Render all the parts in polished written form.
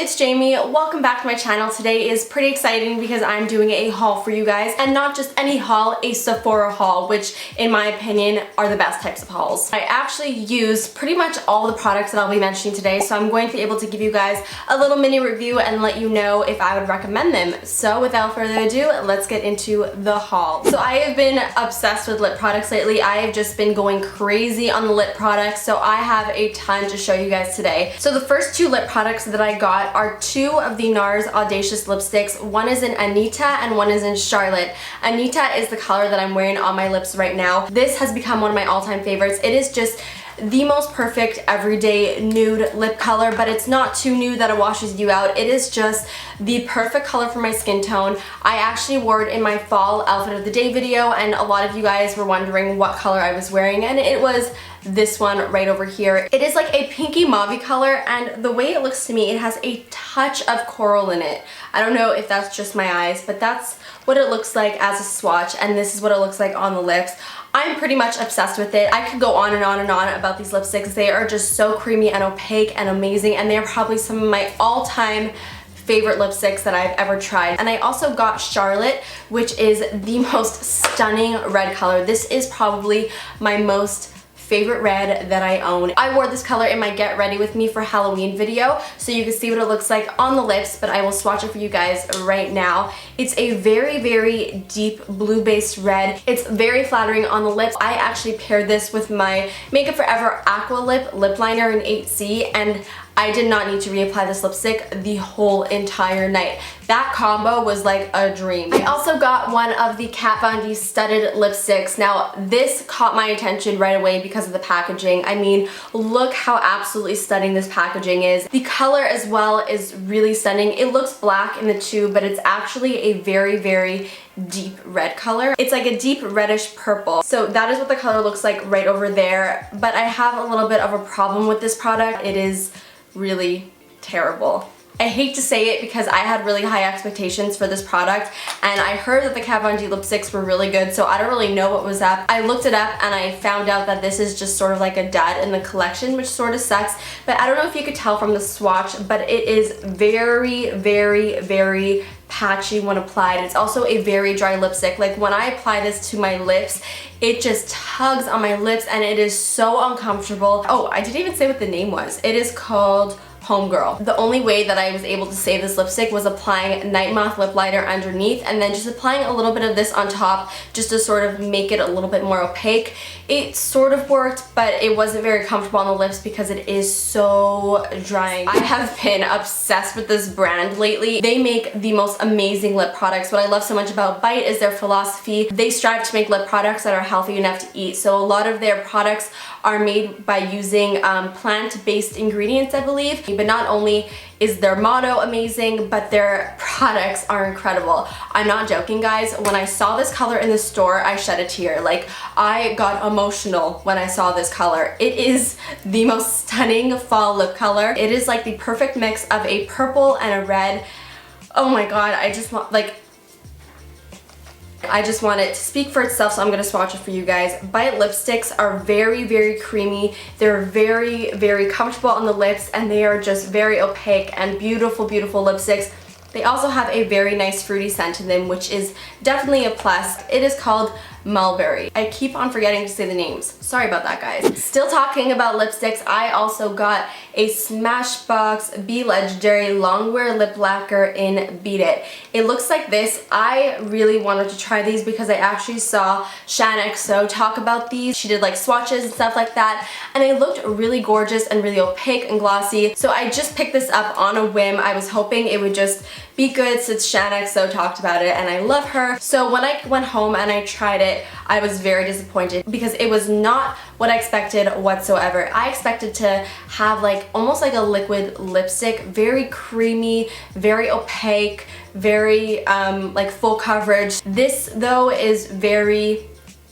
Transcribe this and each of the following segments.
it's Jamie. Welcome back to my channel. Today is pretty exciting because I'm doing a haul for you guys, and not just any haul, a Sephora haul, which in my opinion are the best types of hauls. I actually used pretty much all the products that I'll be mentioning today, so I'm going to be able to give you guys a little mini review and let you know if I would recommend them. So without further ado, let's get into the haul. So I have been obsessed with lip products lately. I have just been going crazy on the lip products, so I have a ton to show you guys today. So the first two lip products that I got are two of the NARS Audacious lipsticks. One is in Anita and one is in Charlotte. Anita is the color that I'm wearing on my lips right now. This has become one of my all-time favorites. It is just the most perfect everyday nude lip color, but it's not too nude that it washes you out. It is just the perfect color for my skin tone. I actually wore it in my fall outfit of the day video, and a lot of you guys were wondering what color I was wearing, and it was this one right over here. It is like a pinky mauve color, and the way it looks to me, it has a touch of coral in it. I don't know if that's just my eyes, but that's what it looks like as a swatch, and this is what it looks like on the lips. I'm pretty much obsessed with it. I could go on and on and on about these lipsticks. They are just so creamy and opaque and amazing, and they are probably some of my all-time favorite lipsticks that I've ever tried. And I also got Charlotte, which is the most stunning red color. This is probably my most favorite red that I own. I wore this color in my Get Ready With Me for Halloween video, so you can see what it looks like on the lips, but I will swatch it for you guys right now. It's a very, very deep blue-based red. It's very flattering on the lips. I actually paired this with my Makeup Forever Aqua Lip Liner in 8C, and I did not need to reapply this lipstick the whole entire night. That combo was like a dream. I also got one of the Kat Von D studded lipsticks. Now, this caught my attention right away because of the packaging. I mean, look how absolutely stunning this packaging is. The color as well is really stunning. It looks black in the tube, but it's actually a very, very deep red color. It's like a deep reddish purple. So that is what the color looks like right over there. But I have a little bit of a problem with this product. It is really terrible. I hate to say it because I had really high expectations for this product, and I heard that the Kat Von D lipsticks were really good, so I don't really know what was up. I looked it up and I found out that this is just sort of like a dud in the collection, which sort of sucks, but I don't know if you could tell from the swatch, but it is very, very, very patchy when applied. It's also a very dry lipstick. Like when I apply this to my lips, it just tugs on my lips and it is so uncomfortable. Oh, I didn't even say what the name was. It is called Homegirl. The only way that I was able to save this lipstick was applying Night Moth lip liner underneath and then just applying a little bit of this on top just to sort of make it a little bit more opaque. It sort of worked, but it wasn't very comfortable on the lips because it is so drying. I have been obsessed with this brand lately. They make the most amazing lip products. What I love so much about Bite is their philosophy. They strive to make lip products that are healthy enough to eat. So a lot of their products are made by using plant-based ingredients, I believe. But not only is their motto amazing, but their products are incredible. I'm not joking, guys. When I saw this color in the store, I shed a tear. Like, I got emotional when I saw this color. It is the most stunning fall lip color. It is like the perfect mix of a purple and a red. Oh my god, I just want, like, I just want it to speak for itself, so I'm going to swatch it for you guys. Bite lipsticks are very, very creamy. They're very, very comfortable on the lips, and they are just very opaque and beautiful, beautiful lipsticks. They also have a very nice fruity scent in them, which is definitely a plus. It is called Mulberry. I keep on forgetting to say the names. Sorry about that, guys. Still talking about lipsticks, I also got a Smashbox Be Legendary Longwear Lip Lacquer in Beat It. It looks like this. I really wanted to try these because I actually saw ShanXO talk about these. She did like swatches and stuff like that, and they looked really gorgeous and really opaque and glossy. So I just picked this up on a whim. I was hoping it would just be good since ShanXO talked about it, and I love her. So when I went home and I tried it, I was very disappointed because it was not what I expected whatsoever. I expected to have like almost like a liquid lipstick, very creamy, very opaque, very like full coverage. This though is very,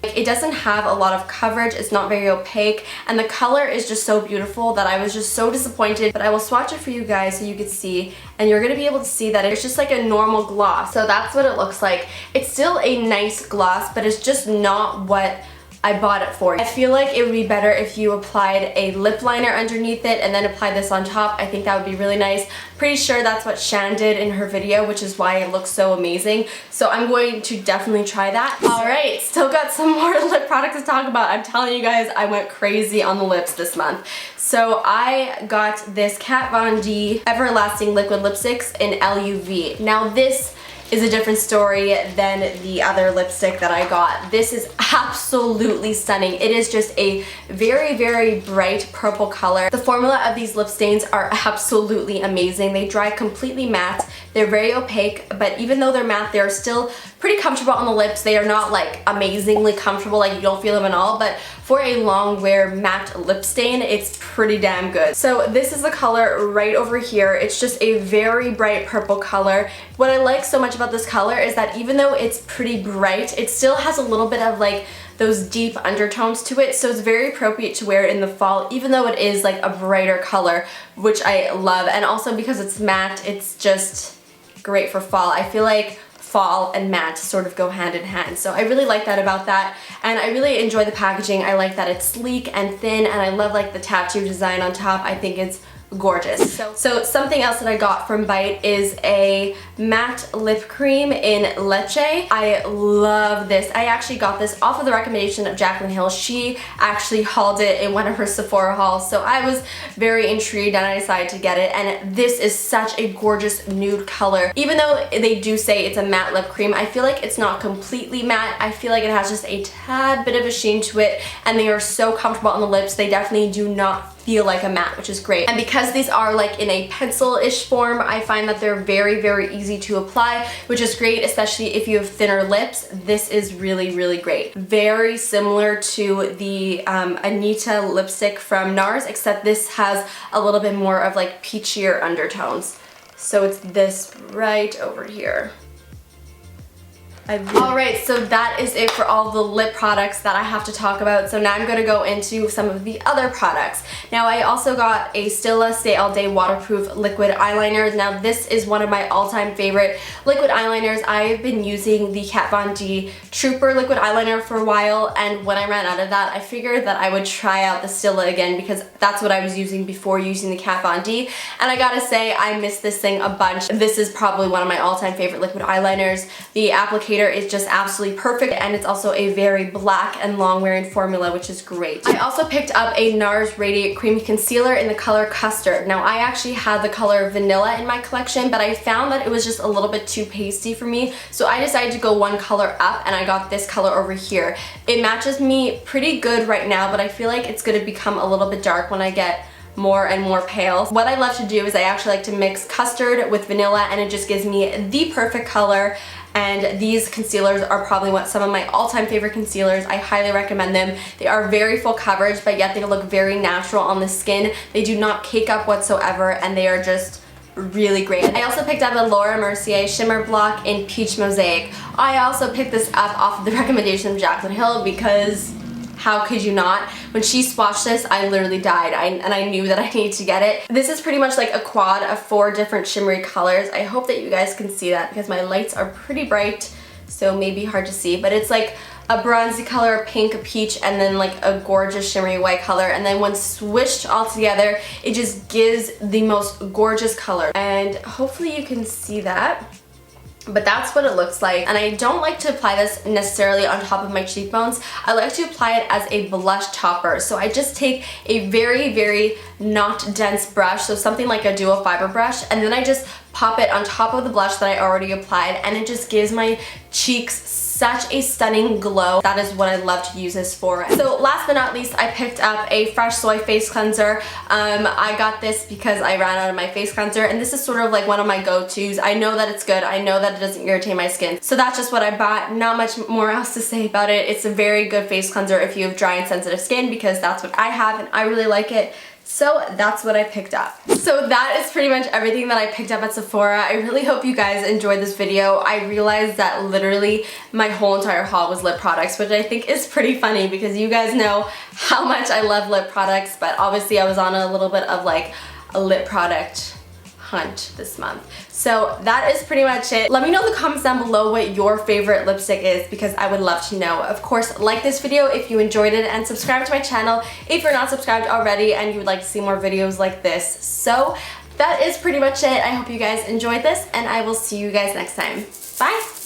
it doesn't have a lot of coverage, it's not very opaque, and the color is just so beautiful that I was just so disappointed. But I will swatch it for you guys so you can see, and you're gonna be able to see that it's just like a normal gloss. So that's what it looks like. It's still a nice gloss, but it's just not what I bought it for you. I feel like it would be better if you applied a lip liner underneath it and then applied this on top. I think that would be really nice. Pretty sure that's what Shan did in her video, which is why it looks so amazing. So I'm going to definitely try that. Alright, still got some more lip products to talk about. I'm telling you guys, I went crazy on the lips this month. So I got this Kat Von D Everlasting Liquid Lipsticks in LUV. Now this is a different story than the other lipstick that I got. This is absolutely stunning. It is just a very, very bright purple color. The formula of these lip stains are absolutely amazing. They dry completely matte. They're very opaque, but even though they're matte, they're still pretty comfortable on the lips. They are not like amazingly comfortable, like you don't feel them at all, but for a long wear matte lip stain, it's pretty damn good. So this is the color right over here. It's just a very bright purple color. What I like so much about this color is that even though it's pretty bright, it still has a little bit of like those deep undertones to it, so it's very appropriate to wear in the fall, even though it is like a brighter color, which I love. And also because it's matte, it's just great for fall. I feel like fall and matte sort of go hand in hand. So I really like that about that, and I really enjoy the packaging. I like that it's sleek and thin, and I love like the tattoo design on top. I think it's gorgeous. So something else that I got from Bite is a matte lip cream in Leche. I love this. I actually got this off of the recommendation of Jaclyn Hill. She actually hauled it in one of her Sephora hauls, so I was very intrigued and I decided to get it. And this is such a gorgeous nude color. Even though they do say it's a matte lip cream, I feel like it's not completely matte. I feel like it has just a tad bit of a sheen to it, and they are so comfortable on the lips. They definitely do not feel like a matte, which is great. And because these are like in a pencil-ish form, I find that they're very, very easy to apply, which is great, especially if you have thinner lips. This is really, really great. Very similar to the Anita lipstick from NARS, except this has a little bit more of like peachier undertones. So it's this right over here. Alright, so that is it for all the lip products that I have to talk about. So now I'm going to go into some of the other products. Now I also got a Stila Stay All Day Waterproof Liquid Eyeliner. Now this is one of my all-time favorite liquid eyeliners. I've been using the Kat Von D Trooper liquid eyeliner for a while, and when I ran out of that, I figured that I would try out the Stila again because that's what I was using before using the Kat Von D, and I gotta say I miss this thing a bunch. This is probably one of my all-time favorite liquid eyeliners. The applicator is just absolutely perfect, and it's also a very black and long wearing formula, which is great. I also picked up a NARS Radiant Creamy Concealer in the color Custard. Now I actually had the color Vanilla in my collection, but I found that it was just a little bit too pasty for me, so I decided to go one color up, and I got this color over here. It matches me pretty good right now, but I feel like it's going to become a little bit dark when I get more and more pale. What I love to do is I actually like to mix custard with vanilla, and it just gives me the perfect color. And these concealers are probably some of my all-time favorite concealers. I highly recommend them. They are very full coverage, but yet they look very natural on the skin. They do not cake up whatsoever, and they are just really great. I also picked up a Laura Mercier Shimmer Block in Peach Mosaic. I also picked this up off of the recommendation of Jaclyn Hill because how could you not? When she swatched this, I literally died, and I knew that I needed to get it. This is pretty much like a quad of 4 different shimmery colors. I hope that you guys can see that because my lights are pretty bright, so maybe hard to see, but it's like a bronzy color, a pink, a peach, and then like a gorgeous shimmery white color, and then when swished all together, it just gives the most gorgeous color. And hopefully you can see that. But that's what it looks like, and I don't like to apply this necessarily on top of my cheekbones. I like to apply it as a blush topper. So I just take a very, very not dense brush, so something like a dual fiber brush, and then I just pop it on top of the blush that I already applied, and it just gives my cheeks such a stunning glow. That is what I love to use this for. So last but not least, I picked up a Fresh Soy face cleanser. I got this because I ran out of my face cleanser, and this is sort of like one of my go-tos. I know that it's good. I know that it doesn't irritate my skin. So that's just what I bought. Not much more else to say about it. It's a very good face cleanser if you have dry and sensitive skin, because that's what I have and I really like it. So that's what I picked up. So that is pretty much everything that I picked up at Sephora. I really hope you guys enjoyed this video. I realized that literally my whole entire haul was lip products, which I think is pretty funny because you guys know how much I love lip products, but obviously I was on a little bit of like a lip product hunt this month. So that is pretty much it. Let me know in the comments down below what your favorite lipstick is because I would love to know. Of course, like this video if you enjoyed it and subscribe to my channel if you're not subscribed already and you would like to see more videos like this. So that is pretty much it. I hope you guys enjoyed this and I will see you guys next time. Bye!